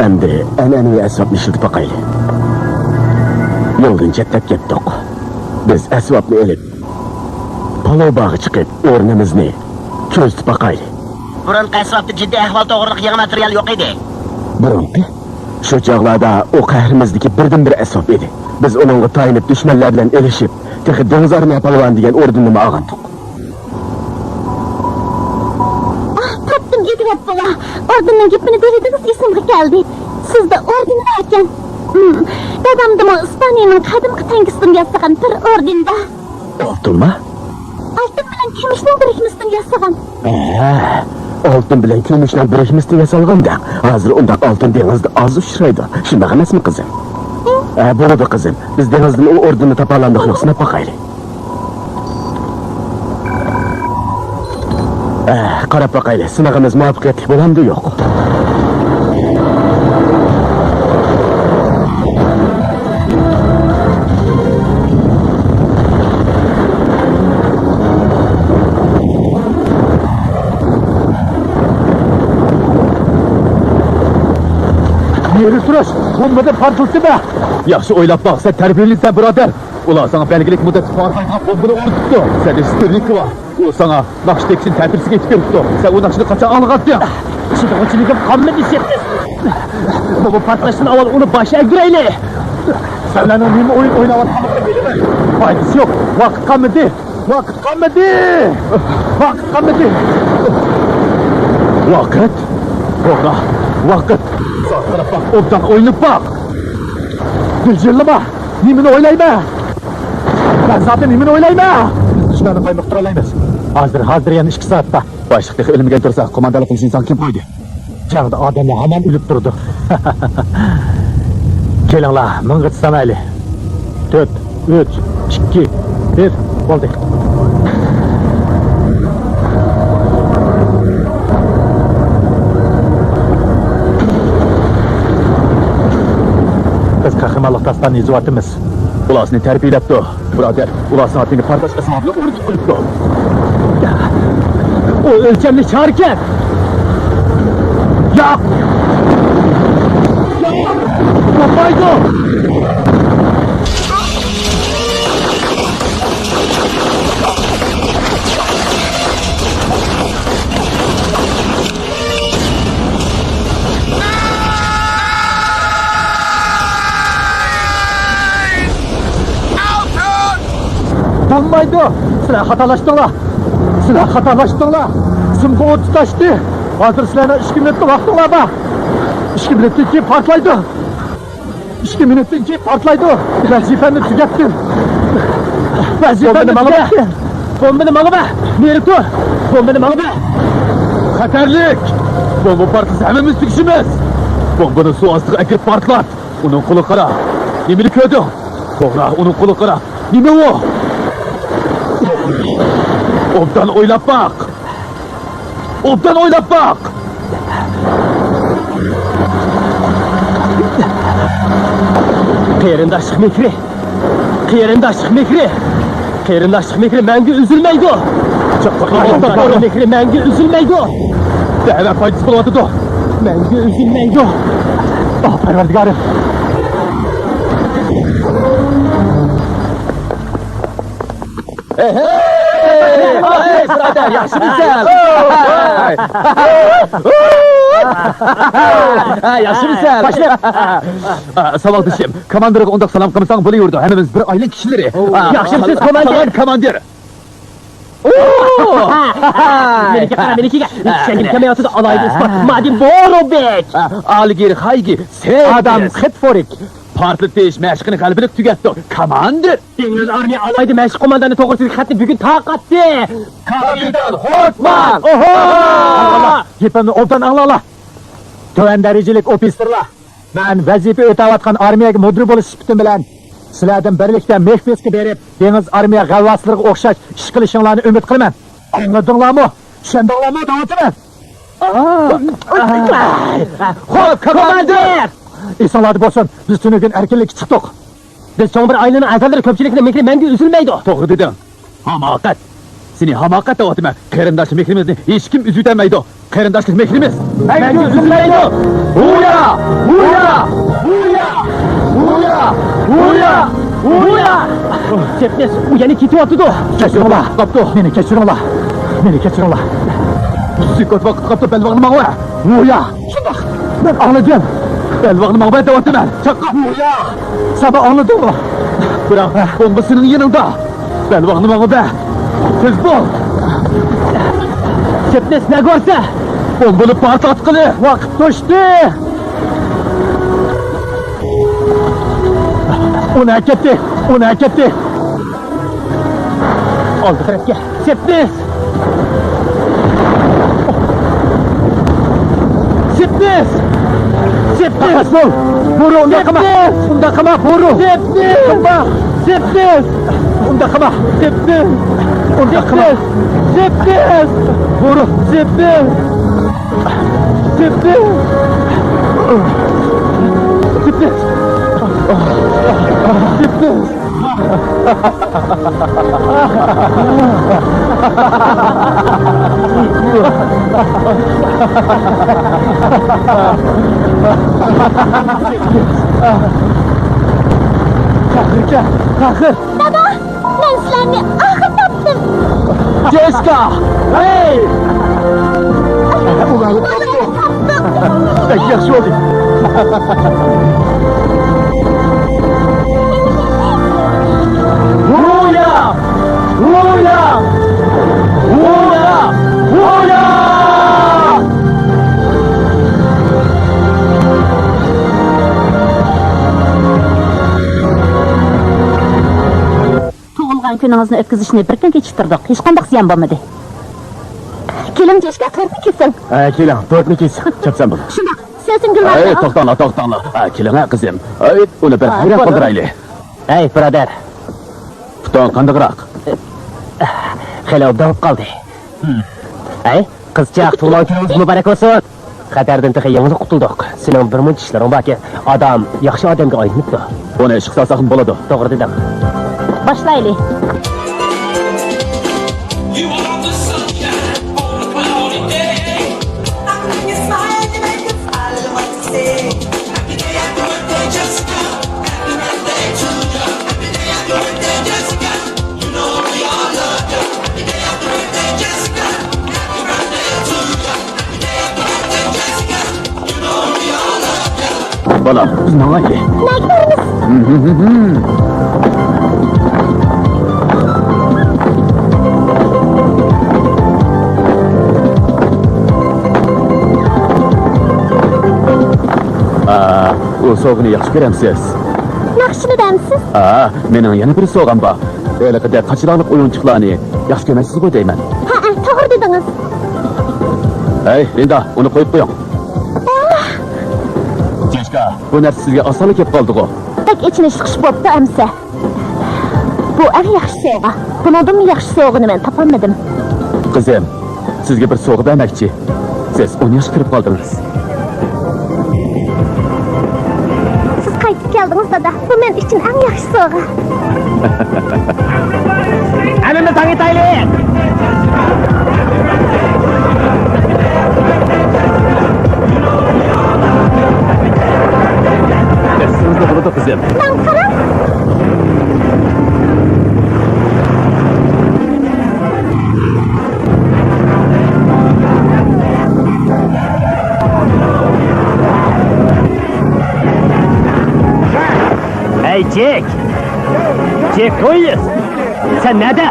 Endi an'anaviy asbobni ishlatib boqaylik. Yo'ldan chetlab ketdik. Biz asbobni olib, palov bog'i chiqib, o'rnimizni ko'zitib boqaylik. Burunqi asbobda jiddiy ahvol to'g'riliq yangi material yo'q edi. Burunqi? Shu chog'larda o qahrimizdagi birdan-bir asbob edi. Biz uningga tayinib dushmanlar bilan elishib, texi dengiz armiya palvon degan o'rnini olgandik. Tapdim Edvard bola. Ordunun gapini dediniz esimga keldi. Sizda orden var ekan. Dadamda İspaniyaning qadimgi tangisdan yasagan bir ordenda. Oltinmi? Oltin bilan kumushning birikmasidan yasagan. Oltin bilan kumushning birikmasidan yasalganda, hozir undaq oltin dengizda oz uchraydi. Shunday emasmi qizim? Bo'ladi qizim. Biz dengizdan u ordinni topalandiqni sinab boqaylik. Qarab boqaylik. Sinag'imiz muvaffaqiyatli bo'lamdi yo'q? Yürü Suraş, bombada partılsı be! Yaxşı oylab bak, sen terbiyelisin birader. Ulan sana belgelik müddeti farkaydan bombada ordudu. Sen istirlik var. O sana nakşideksin terpirsi geçip veripti. Sen o nakşidi kaçan algattın. Şimdi koçiligim qanmı desettiniz. Bu partlaşdan avval onu başa gireyle. Senlerin neymi oyun oynavatmamakta belirme. Faydası yok. Vakit kalmadı. Vakit kalmadı. Vakit kalmadı. Vakit? Orada. Vakit. Sağ taraf bak. Oradan oynayıp bak. Gülcirleme. Nimini oylayma. Ben zaten nimini oylayma. Düşmanı kaymakta oylaymayız. Hazır yani 2 saatte. Başlıktaki ölümü getirse komandalık insan kim koydu? Çağda adamla hemen ölüp durdu. Kelinglar, ming'it sanayli. 4, 3, 2, 1, bo'ldi. Biz qahramonlik dastanini yozayotimiz. Ulasini tarbiyalabdi. Birodar, ulasini atini pardash asabini urib qo'yibdi. O o'lchamni chorkan. Yo'q. Yapmaydı. Olmaydı. Silah hatalaştılar. Silah hatalaştılar. Sımkı o tutaştı. Hazır silahına 2 minutda vaxtlar var. 2 minutdan keyin partlaydi. 2 minutdan keyin partlaydi. Vazifamni tugatdim. Vazifamni tugatdim. Bombani manga ver. Neri tur. Bombani manga ver. Xatarlik. Bomba partisi hammamiz tugishimiz. Bombani suv ostiga akirib partlat. Uning qo'li qara. Nimani ko'rding? To'g'ri, uning qo'li qara. Nima u? Obdan o'ylab baq. Obdan o'ylab baq. Qeyrindaşlıq mekri. Qeyrindaşlıq mekri. Qeyrindaşlıq mekri məngi üzülməydi o. Qeyrindaşlıq mekri məngi üzülməydi o. Dəvə faydası buladı o. Məngi üzülməydi o. Ah, Pərverdigarım. Hey, birader, yaxşımısan? Yaxşımısan? Başla. Savaldıshim. Komandiriga undaq salom qilmasang bo'laverdi. Hammamiz bir oila kishilari. Yaxshimisiz, komandir? Komandir. Meniki qara, menikiga. Changin kamayotida alayda ispat. Madim Borobek. Algir haygi. Sen Adam Xetforik. Partlatish mashqini qalbini tugatdi. Komandir. Dengiz armiya alayda mashq qo'mondoni to'g'risidagi xatni bugun taqatdi. Kapitan Hortman. Oho! Gapimni obdan angla. To'van darajalik ofitserlar. Men vazifa o'tayotgan armiyaga mudir bo'lish sifatim bilan sizlardan birlikda mehbesga berib, dengiz armiya g'avvaslariga o'xshash ish qilishinglarni umid qilaman. Angladinglarmi? Tushundinglarmi, davlatimiz? Xo'p, komandir. İnsanlar bo'lsin, biz tunugun erkinlikka chiqdik. Biz so'ng bir oilani a'zolari ko'pchilikni mekri menga uzilmaydi. To'g'ri deding. Hamoqat. Seni hamoqat deyapman. Qarindosh mekrimizni hech kim uzutamaydi. Qarindoshlik mehrimiz Menga üzülmeydi. Uya! Uya! Uya! Uya! Uya! Uya! Sepnes, u yana ketyapti. Kechir ola, qopdi. Meni kechir ola. Meni kechir ola. Sikot vaqt qopdi belvog'ni mang'a. Uya! Shundoq. Men angladim. Belvog'ni mang'a deyapman. Chaqqa. Uya! Sabah angladimmi? Biroq bomba sening yaningda. Belvog'ni mang'a. Tez bo'l. Sepnes ne görse? Bombani portlatqili. Vaqt to'shdi. Uni ketdi. Uni ketdi. Oldi tarafga. Sepnes. Sepnes. Sepnes. Bo'l. Bo'ri unda qama. Unda qama, bo'ri. Sepnes. Qama. Sepnes. Unda qama. Sepnes. Unda qama. Sepnes. Bo'ri. Sepnes. Sepnes. Sepnes. Sepnes. Qahirga, qahir. Dada, men sizlarni axir topdim. Jessica! Hey! Ulan, pek yaxshi olding. Uya! Uya! Uya! Uya! Tug'ilgan kuningizni o'tkazishni bir kun kechiktirdik. Hech qanday ziyon bo'lmadi. Keling, Jeshka, to'rtni kesing. Keling, to'rtni kes. Chapsan bo'l. Shundoq, sensin gullarni. To'xtanglar. Keling, qizim. Uni bir hayron qoldiraylik. Ey, birodar. Puton qandoqroq? Xela obdan qoldi. Ey, qizchaq tug'ilgan kuningiz muborak bo'lsin. Xatardan taxayyimizni qutuldik. Sening bir muncha ishlaring borki, odam yaxshi odamga aylanibdi. Uni ish qilsak ham bo'ladi. To'g'ri dedim. Boshlaylik. You are the sunshine on a cloudy day. I make you smile, you make me smile, what to say. Happy birthday, Jessica. Happy birthday to you. Happy birthday, Jessica. You know we all love you. Happy birthday, Jessica. Happy birthday to you. Happy birthday, Jessica. You know we all love you. Bolam, biz mang'aylik. Naglarimiz. U sovg'ini yaxshi ko'ramsiz. Naqshini damsiz? Mening yana bir sovg'am bor. Eliqida qachroqliq o'yinchiqlarni yaxshi ko'rmaysiz-ku deyman. Ha, to'g'ri dedingiz. Hey, Linda, uni qo'yib qo'ying. Jessica, bu narsa sizga osonli kelib qoldi-ku. Bak ichini chiqish bo'pti amsa. Bu eng yaxshi sovg'a. Bundan yaxshi sovg'ani men topolmadim. Qizim, sizga bir sovg'a bermoqchi. Siz 10 yosh kirib qoldingiz. Siz qaytib keldingiz dada. Bu men uchun eng yaxshi sovg'a. Anamni tangitaylik. Sizga bo'ladi qizim. Men qarab. Hey Jack! Jack, ko'yiz! Sen nerede?